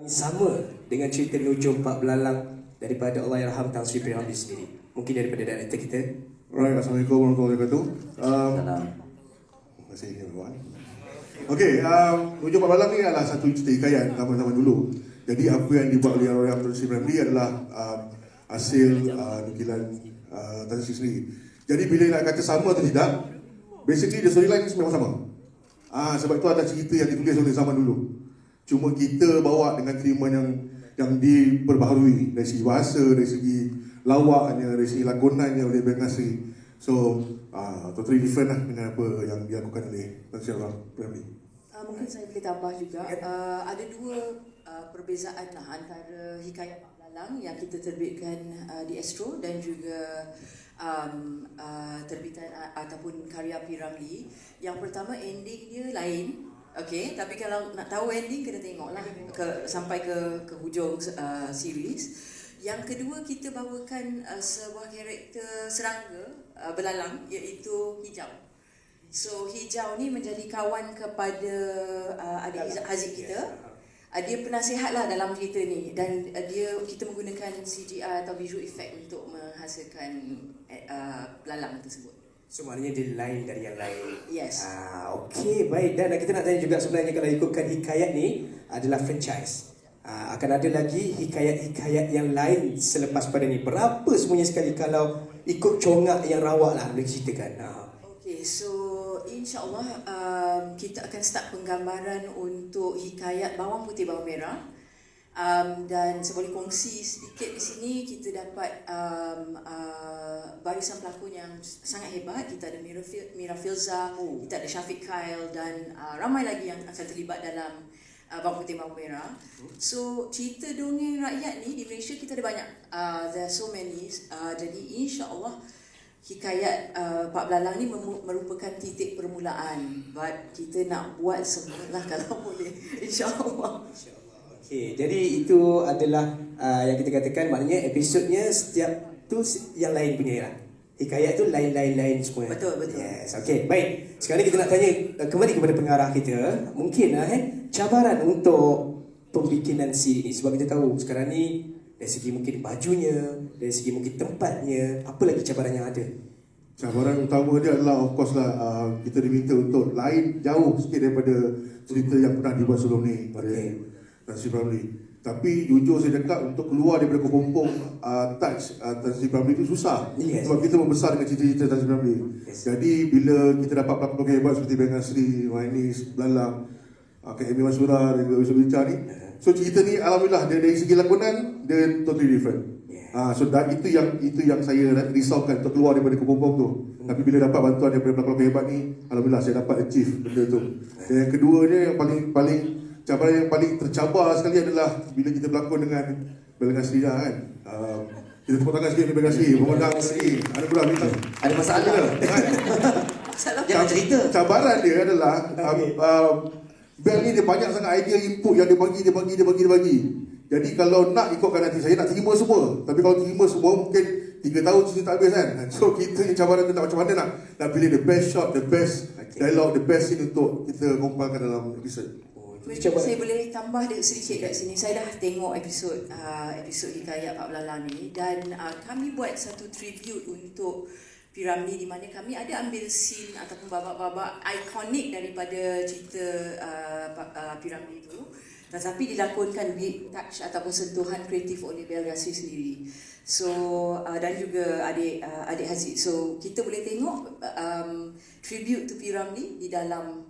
Sama dengan cerita Nujum Pak Belalang daripada Allahyarham Tan Sri P. Ramlee sendiri. Mungkin daripada director kita. Alright, Assalamualaikum warahmatullahi wabarakatuh. Terima kasih everyone. Okay, Nujum Pak Belalang ni adalah satu cerita hikayat zaman-zaman dulu. Jadi apa yang dibuat oleh Allahyarham Tan Sri P. Ramlee adalah hasil nukilan Tan Sri sendiri. Jadi bila nak kata sama atau tidak, basically the storyline memang sama. Sebab itu ada cerita yang ditulis oleh zaman dulu. Cuma kita bawa dengan treatment yang diperbaharui dari segi bahasa, dari segi lawaknya, dari segi lakonannya oleh Ben Nasri. So, totally different lah dengan apa yang dilakukan oleh Tan Sri Ramlee. Mungkin saya boleh tambah juga, ada dua perbezaan lah antara hikayat Pak Belalang yang kita terbitkan di Astro dan juga terbitan ataupun karya P. Ramlee. Yang pertama, ending dia lain. Okay, tapi kalau nak tahu ending kena tengoklah sampai ke hujung series. Yang kedua, kita bawakan sebuah karakter serangga belalang iaitu Hijau. So Hijau ni menjadi kawan kepada adik Haziq kita. Dia penasihat lah dalam cerita ni, dan kita menggunakan CGI atau visual effect untuk menghasilkan belalang tersebut. So maknanya dia lain dari yang lain. Yes. Okey, baik. Dan kita nak tanya juga, sebenarnya kalau ikutkan hikayat ni adalah franchise, akan ada lagi hikayat-hikayat yang lain selepas pada ni. Berapa semuanya sekali kalau ikut congak yang rawak lah boleh ceritakan? Okey, so insyaAllah kita akan start penggambaran untuk hikayat Bawang Putih Bawang Merah. Dan saya boleh kongsi sedikit di sini, kita dapat barisan pelakon yang sangat hebat. Kita ada Mira Filza, kita ada Syafiq Kyle dan ramai lagi yang akan terlibat dalam Bawang Putih Bawang Merah. So cerita dongeng rakyat ni di Malaysia kita ada banyak, there are so many. Jadi insyaAllah hikayat Pak Belalang ni merupakan titik permulaan. But kita nak buat semualah kalau boleh, insyaAllah. Okay, jadi itu adalah yang kita katakan, maknanya episodnya setiap tu yang lain punya lah. Hikayat tu lain-lain semua. Betul. Yes, okay, baik. Sekarang ni kita nak tanya kembali kepada pengarah kita. Mungkin cabaran untuk pembikinan siri ni. Sebab kita tahu sekarang ni dari segi mungkin bajunya, dari segi mungkin tempatnya, apa lagi cabaran yang ada? Cabaran utama dia adalah of course lah, kita diminta untuk lain jauh sikit daripada cerita yang pernah dibuat sebelum ni oleh Tan Sri Ramlee. Tapi jujur saya cakap, untuk keluar daripada kepompong touch Tan Sri Ramlee itu susah. Yes. Sebab kita membesar dengan cerita-cerita Tan Sri Ramlee. Yes. Jadi bila kita dapat pelakon hebat seperti Ben Nasri, Wainis, Belalang, Kak Amy Masura dan juga Yusuf Bicar ni, so cerita ni alhamdulillah dari segi lakonan dia totally different. So itu yang saya risaukan untuk keluar daripada kepompong tu. Tapi bila dapat bantuan daripada pelakon hebat ni, alhamdulillah saya dapat achieve benda tu. Dan yang keduanya yang paling cabaran yang paling tercabar sekali adalah bila kita berlakon dengan Ben Nasri kan. Kita tepuk tangan sikit dengan Ben Nasri, memandang lagi. Ada pula bintang. Ada masalah jangan cerita. Cabaran dia adalah Ben ni dia banyak sangat idea, input yang dia bagi. Jadi kalau nak ikutkan nanti, saya nak terima semua. Tapi kalau terima semua mungkin 3 tahun cerita tak habis kan. So kita yang cabaran tu nak macam mana nak pilih the best shot, the best dialogue, the best scene untuk kita kumpulkan dalam episode. Saya boleh tambah sedikit kat sini. Saya dah tengok episod hikayat Pak Belalang ni, dan kami buat satu tribute untuk P. Ramlee, di mana kami ada ambil scene ataupun babak-babak ikonik daripada cerita P. Ramlee itu, tetapi dilakonkan with touch ataupun sentuhan kreatif oleh Ben Nasri sendiri. So dan juga adik Haziq. So kita boleh tengok tribute to P. Ramlee di dalam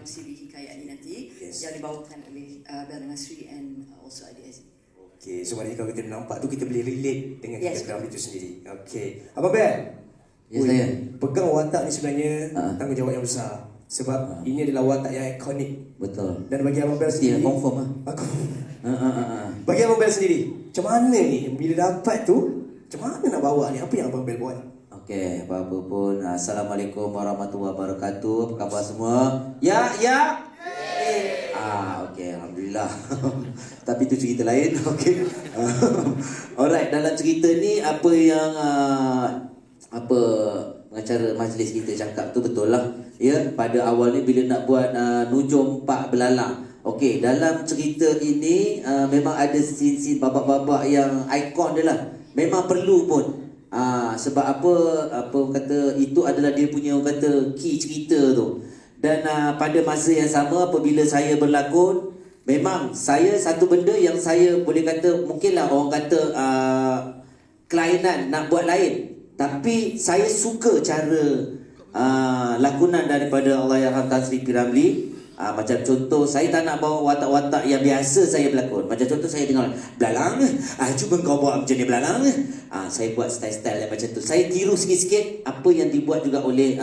siri hikayat ni nanti, yang dibawakan oleh Ben Nasri and also adik Haziq. Okay, so maknanya kalau kita nampak tu kita boleh relate dengan P. Ramlee itu sendiri. Okay, Abang Ben, saya pegang watak ni sebenarnya tanggungjawab yang besar. Sebab ini adalah watak yang ikonik. Betul. Dan bagi Abang Bel sendiri, confirm bagi Abang Bel sendiri, macam mana ni bila dapat tu, macam mana nak bawa ni? Apa yang Abang Bel buat? Okey, apa-apa pun, Assalamualaikum warahmatullahi wabarakatuh. Apa khabar semua? Ya. Okey, alhamdulillah. Tapi itu cerita lain. Okey. Alright, dalam cerita ni apa yang pengacara majlis kita cakap tu betul lah. Ya, pada awalnya bila nak buat Nujum Pak Belalang, Okey, dalam cerita ini memang ada scene-scene babak-babak yang ikon dia lah. Memang perlu pun. Sebab apa kata itu adalah dia punya kata key cerita tu. Dan pada masa yang sama apabila saya berlakon, memang saya satu benda yang saya boleh kata mungkinlah orang kata kelainan nak buat lain. Tapi saya suka cara lakonan daripada Allahyarham Tan Sri P. Ramlee. Macam contoh, saya tak nak bawa watak-watak yang biasa saya berlakon. Macam contoh saya dengar belalang, cuba kau buat macam ni belalang. Saya buat style-style yang macam tu. Saya tiru sikit-sikit apa yang dibuat juga oleh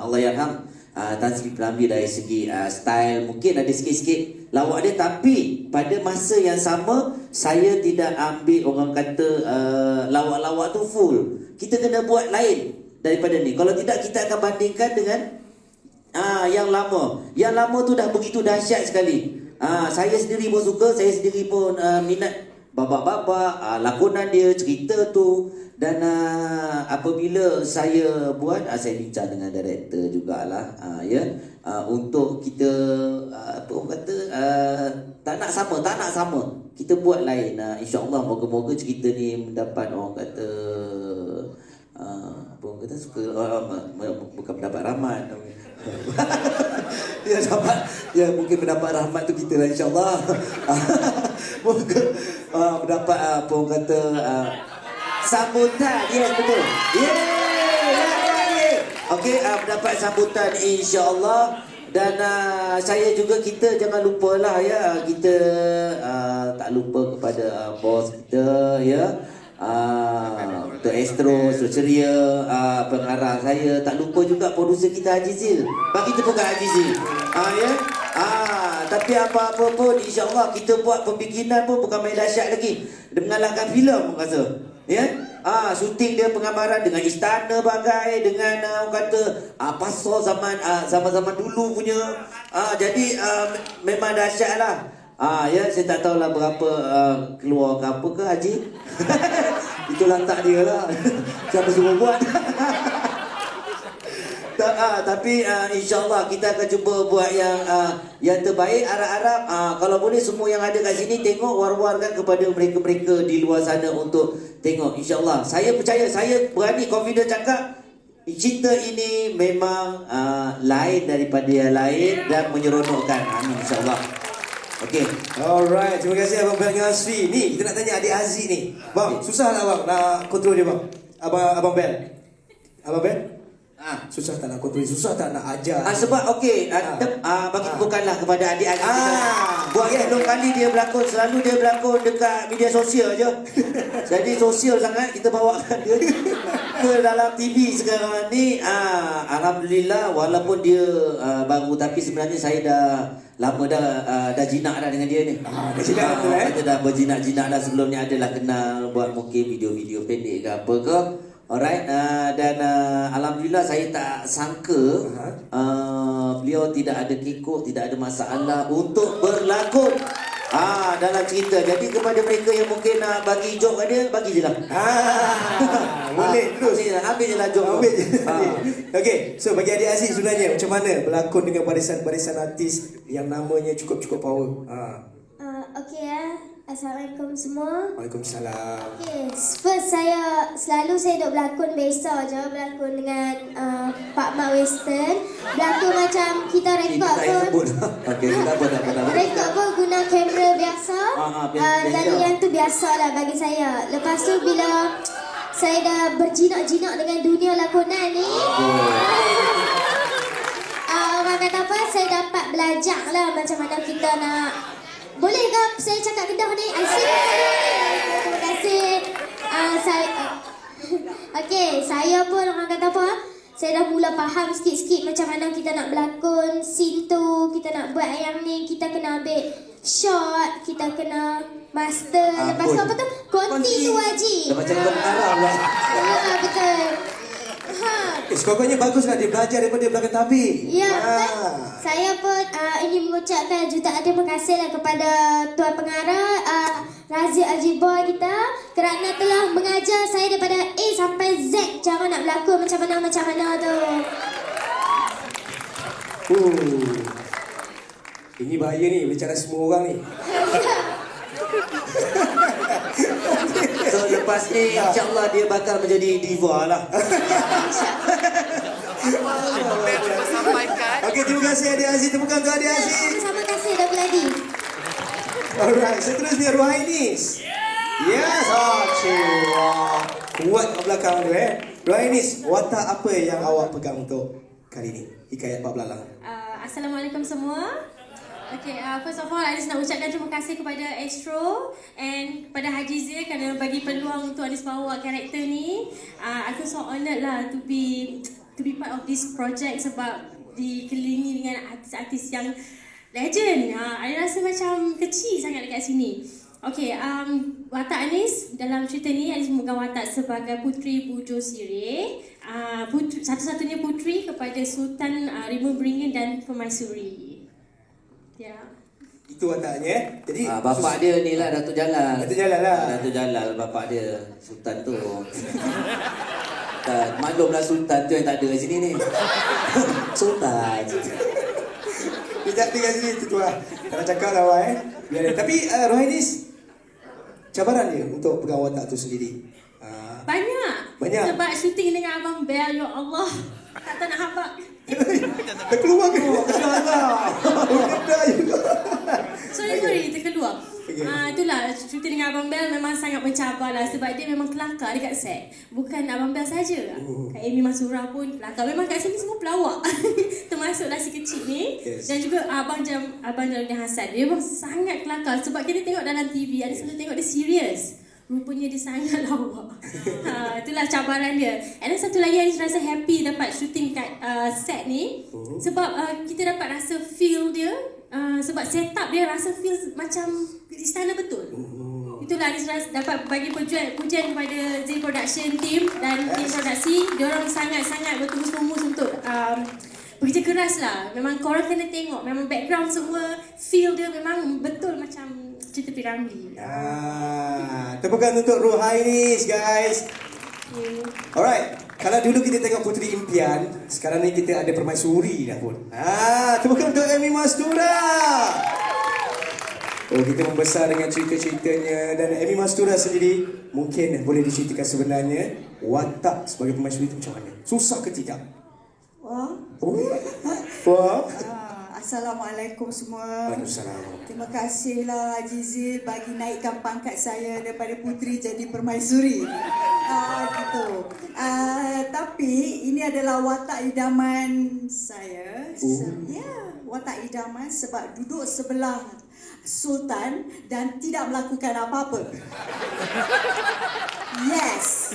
Allahyarham Tan Sri P. Ramlee dari segi style. Mungkin ada sikit-sikit lawak dia, tapi pada masa yang sama saya tidak ambil orang kata lawak-lawak tu full. Kita kena buat lain daripada ni. Kalau tidak, kita akan bandingkan dengan yang lama. Yang lama tu dah begitu dahsyat sekali. Saya sendiri pun suka, saya sendiri pun minat babak-babak, lakonan dia, cerita tu. Dan apabila saya buat, saya bincang dengan director jugalah, untuk kita apa orang kata tak nak sama, kita buat lain. InsyaAllah moga-moga cerita ni mendapat orang kata apa orang kata suka, bukan mendapat rahmat. Ya dapat, ya mungkin mendapat rahmat tu kita lah insyaAllah. Moga mendapat apa orang kata sambutan. Yes, betul. Okey, mendapat sambutan insyaAllah. Dan saya juga, kita jangan lupalah ya, kita tak lupa kepada bos kita ya, Dr. Astro, Ceria, pengarah saya. Tak lupa juga producer kita Haji Zil. Bagi tepuk kat Haji Zil. Tapi apa-apa pun insyaAllah kita buat pembikinan pun bukan main dahsyat lagi. Dia mengalahkan filem rasa. Ya? Syuting dia penggambaran dengan istana bagai, dengan orang kata pasal zaman dulu punya. Jadi memang dahsyat lah. Ya, saya tak tahulah berapa keluar ke apa ke Haji. Itulah tak dia lah. Siapa suruh buat. Tapi insyaAllah kita akan cuba buat yang terbaik. Harap-harap kalau boleh semua yang ada kat sini tengok, war-warkan kepada mereka-mereka di luar sana untuk tengok. InsyaAllah saya percaya, saya berani confident cakap cerita ini memang lain daripada yang lain dan menyeronokkan. Amin insyaAllah. Okay. Alright, terima kasih Abang Bel dengan Asri. Ni kita nak tanya adik Aziz ni. Bang, susah tak bang nak kontrol dia bang? Abang Bel. Abang Bel? Susah tak nak kontrol, susah tak nak ajar? Sebab okey, bagi bukanlah kepada adik Aziz. Buat sebelum kali dia berlakon, selalu dia berlakon dekat media sosial je. Jadi sosial sangat kita bawakan dia ke dalam TV sekarang ni. Alhamdulillah, walaupun dia baru, tapi sebenarnya saya dah lama dah jinak dah dengan dia ni. Dah jinak kita dah berjinak-jinak dah. Sebelum ni adalah kenal, buat mungkin video-video pendek ke apa ke. Alright, dan alhamdulillah saya tak sangka beliau tidak ada kekok, tidak ada masalah untuk berlakon dalam cerita. Jadi kepada mereka yang mungkin nak bagi joke kat dia, bagi je lah. Boleh terus. Ambil je lah joke. Ambil je. Okay, so bagi adik Aziz sebenarnya macam mana berlakon dengan barisan-barisan artis yang namanya cukup-cukup power? Okay Assalamualaikum semua. Waalaikumsalam. Okay, first saya duk berlakon biasa je, berlakon dengan Pak Mak Western. Berlakon macam kita rekod pun. Okay, tak apa. Rekod pun guna kamera biasa. Jadi yang tu biasa lah bagi saya. Lepas tu bila saya dah berjinak-jinak dengan dunia lakonan ni, orang kata apa, saya dapat belajar lah macam mana kita nak. Boleh ke saya cakap Kedah ni? Terima kasih. Saya pun orang kata apa, saya dah mula faham sikit-sikit macam mana kita nak berlakon scene tu, kita nak buat yang ni, kita kena ambil shot, kita kena master. Lepas tu apa tu? Konti tu Haji. Macam kau mengarah lah. Ya, betul. Sekurang-kurangnya baguslah dia belajar daripada belakang tabik. Ya, saya pun ingin mengucapkan jutaan terima kasih lah kepada Tuan Pengarah Razif Ajiboy kita kerana telah mengajar saya daripada A sampai Z cara nak berlakon macam mana tu. Ini bahaya ni, boleh cara semua orang ni. So lepas ni insyaAllah dia bakal menjadi diva lah. Okey, terima kasih Adik Aziz. Tepukan untuk Adik Aziz. Terima kasih dah berladi. Alright, seterusnya Ruhainis. Yes, wah. Kuat kat belakang tu Ruhainis, watak apa yang awak pegang untuk kali ni? Hikayat Pak Belalang. Assalamualaikum semua. Okay, first of all, Anis nak ucapkan terima kasih kepada Astro and kepada Haji Zia kerana bagi peluang untuk Anis bawa karakter ni. Aku so honoured lah to be part of this project sebab dikelilingi dengan artis-artis yang legend. Anis rasa macam kecil sangat dekat sini. Okay, watak Anis dalam cerita ni, Anis memegang watak sebagai Puteri Bujo Sireh. Satu-satunya puteri kepada Sultan Rimau Beringin dan Permaisuri. Ya. Itu wataknya. Jadi bapak dia ni lah Datuk Jalal. Datuk Jalal lah. Datuk Jalal bapak dia Sultan tu. Maklumlah Sultan tu yang tak ada kat sini ni. Sultan. Dia tinggal sini tu lah. Tak nak cakap lah awak biar dia. Tapi Ruhainis, cabaran dia untuk pegang watak tu sendiri. Banyak. Sebab syuting dengan Abang Bel, ya Allah. Tak tahu nak habaq. Dah keluar ke? Kena juga. Sorry, terkeluar. Itulah, syuting dengan Abang Bel memang sangat mencabar lah. Sebab dia memang kelakar dekat set. Bukan Abang Bel saja. Kak Amy Masura pun kelakar. Memang kat sini semua pelawak. Termasuklah si kecil ni. Yes. Dan juga Abang Jalaluddin Hassan. Dia memang sangat kelakar. Sebab kita tengok dalam TV, ada selalu tengok dia serius. Rupanya dia sangat lawak. Itulah cabaran dia. And then satu lagi, Anis rasa happy dapat syuting kat set ni. Sebab kita dapat rasa feel dia. Sebab setup dia rasa feel macam istana betul. Itulah Anis rasa dapat bagi pujian kepada Z Production team dan tim produksi. Diorang sangat-sangat bertumus-tumus untuk bekerja keras lah. Memang korang kena tengok. Memang background semua, feel dia memang betul macam cerita Piramli. Tepukan untuk Ruhainis, guys. Alright, kalau dulu kita tengok Puteri Impian, sekarang ni kita ada Permaisuri dah pun. Tepukan untuk Amy Mastura. Oh, kita membesar dengan cerita-ceritanya. Dan Amy Mastura sendiri, mungkin boleh diceritakan sebenarnya watak sebagai Permaisuri itu macam mana? Susah ke tidak? Wah. Wah. Assalamualaikum semua. Waalaikumsalam. Terima kasihlah Haji Zil bagi naikkan pangkat saya daripada puteri jadi permaisuri. Gitu. Tapi ini adalah watak idaman saya. Ya, watak idaman sebab duduk sebelah Sultan dan tidak melakukan apa-apa. Yes.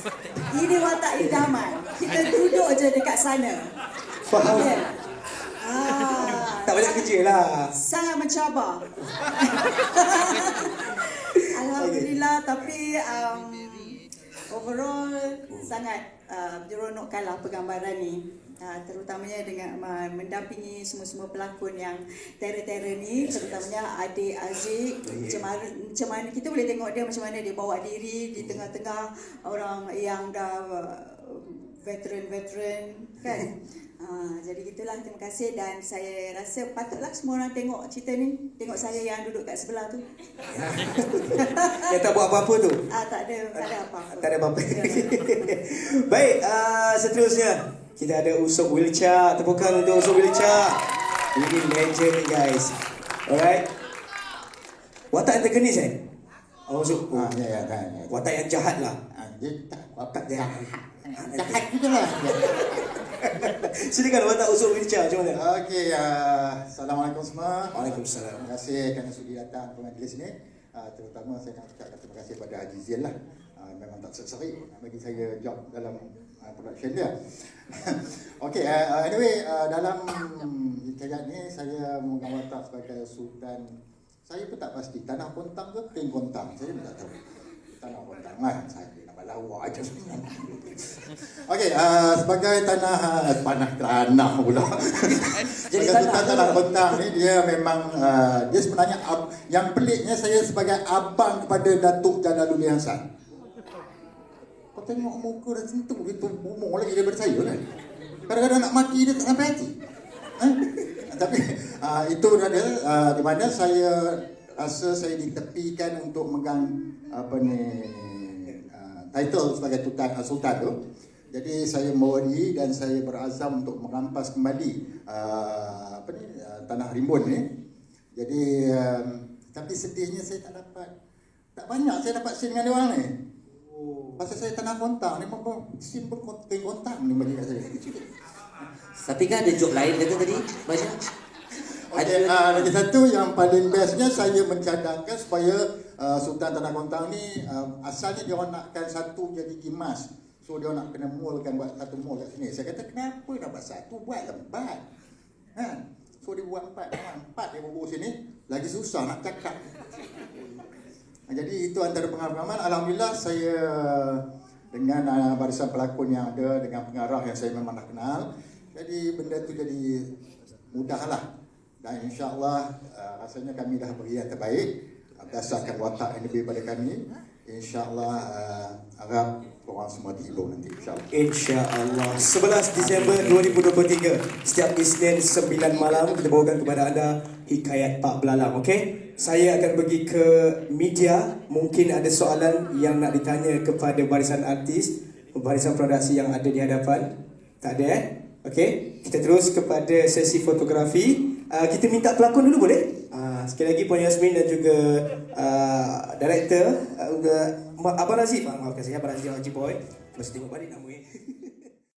Ini watak idaman. Kita duduk je dekat sana. Faham. Tak banyak kerja lah. Sangat mencabar. Alhamdulillah, tapi overall sangat menyeronokkan lah pergambaran ni. Terutamanya dengan mendampingi semua-semua pelakon yang terror-terror ni, terutamanya adik Aziz. Macam mana kita boleh tengok dia macam mana dia bawa diri di tengah-tengah orang yang dah veteran kan. Jadi gitulah, terima kasih dan saya rasa patutlah semua orang tengok cerita ni. Tengok saya yang duduk kat sebelah tu. Yang tak buat apa-apa tu? Tak ada apa-apa. Tak ada apa-apa. Baik, seterusnya kita ada Usop Wilcha. Tepukan untuk Usop Wilcha. Ini legend ni guys. Alright. Watak antagonis Usop. Ya. Watak yang jahat lah. Dia tak watak Jahat. jahat juga lah. Silakan watak Usop Wilcha macam mana? Okey, Assalamualaikum semua. Waalaikumsalam. Terima kasih kerana sudi datang ke majlis ni. Terutama saya nak ucapkan terima kasih kepada Haji Zil lah. Memang tak seri bagi saya job dalam production dia. Okey, anyway, dalam hikayat ni saya memegang watak sebagai Sultan. Saya pun tak pasti Tanah Kontang ke Keng Kontang. Saya pun tak tahu. Tanah Kontang lah. Saya nak balawak aja. Okey, sebagai tanah pula. Jadi Tanah Kontang ni dia memang dia sebenarnya yang peliknya saya sebagai abang kepada Datuk Jalaluddin Hassan. Kau tengok muka dah sentuh gitu umur lagi daripada saya kan. Kadang-kadang nak maki dia tak sampai hati. Tapi itu ada di mana saya rasa saya ditepikan untuk megang title sebagai sultan tu. Jadi saya mewari dan saya berazam untuk merampas kembali tanah Rimbun ni. Jadi tapi sedihnya saya tak banyak saya dapat scene dengan dia orang ni. Pasal saya tanah kontang ni scene pun kontang ni bagi kat saya. Tapi kan ada job lain kata tadi banyak. Okay, lagi satu yang paling bestnya saya mencadangkan supaya Sultan Tanah Kontang ni asalnya dia orang nakkan satu jadi Gimas. So dia nak kena mallkan buat satu mall kat sini. Saya kata kenapa nak buat satu, buat lembat. Kan? So dia buat empat dia bubuh sini, lagi susah nak cakap. Jadi itu antara pengalaman. Alhamdulillah saya dengan barisan pelakon yang ada, dengan pengarah yang saya memang dah kenal. Jadi benda tu jadi mudahlah. Dan insya-Allah rasanya kami dah beri yang terbaik berdasarkan watak yang lebih pada kami. InsyaAllah harap korang semua terhibur nanti insyaAllah. InsyaAllah 11 Disember 2023 setiap Isnin 9 malam kita bawakan kepada anda Hikayat Pak Belalang. Okay? Saya akan pergi ke media. Mungkin ada soalan yang nak ditanya kepada barisan artis, barisan produksi yang ada di hadapan. Tak ada Okay? Kita terus kepada sesi fotografi. Kita minta pelakon dulu boleh? Sekali lagi Puan Yasmin dan juga director Abang Razif. Maafkan saya Abang Razif Haji Boy. Mesti tengok balik nama